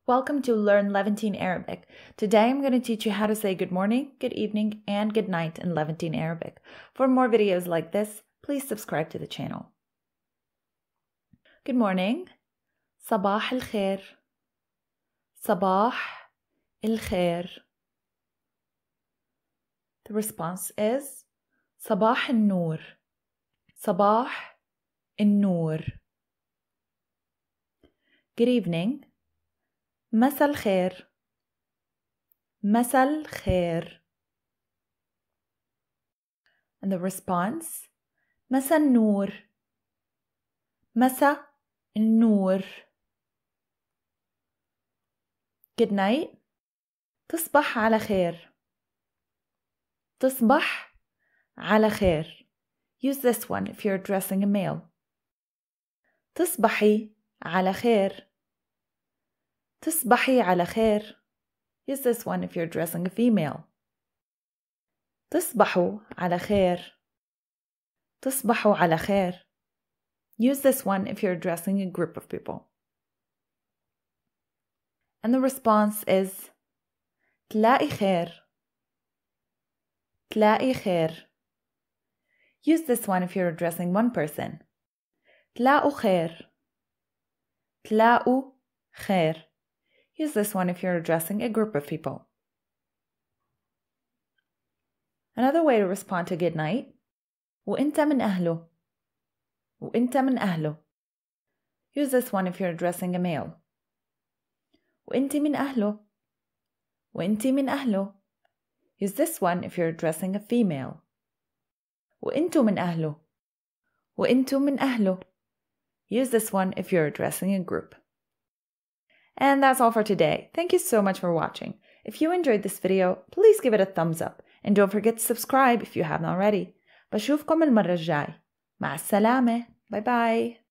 Welcome to Learn Levantine Arabic. Today I'm going to teach you how to say good morning, good evening, and good night in Levantine Arabic. For more videos like this, please subscribe to the channel. Good morning. صباح الخير. صباح الخير. The response is صباح النور. صباح النور. Good evening. مساء الخير. مساء الخير. And the response مساء النور. مساء النور. Good night. تصبح على خير. تصبح على خير. Use this one if you're addressing a male. تصبحي على خير. تصبحي على خير. Use this one if you're addressing a female. تصبحوا على خير. تصبحوا على خير. Use this one if you're addressing a group of people. And the response is تلاقي خير. تلاقي خير. Use this one if you're addressing one person. تلاقوا خير. تلاقوا خير. Use this one if you're addressing a group of people. Another way to respond to good night. وإنت من أهله. وإنت من أهله. Use this one if you're addressing a male. وإنت من أهله. وإنت من أهله. Use this one if you're addressing a female. وإنتو من أهله. وإنتو من أهله. Use this one if you're addressing a group. And that's all for today. Thank you so much for watching. If you enjoyed this video, please give it a thumbs up. And don't forget to subscribe if you haven't already. بشوفكم المرة الجاي. مع السلامة. Bye bye.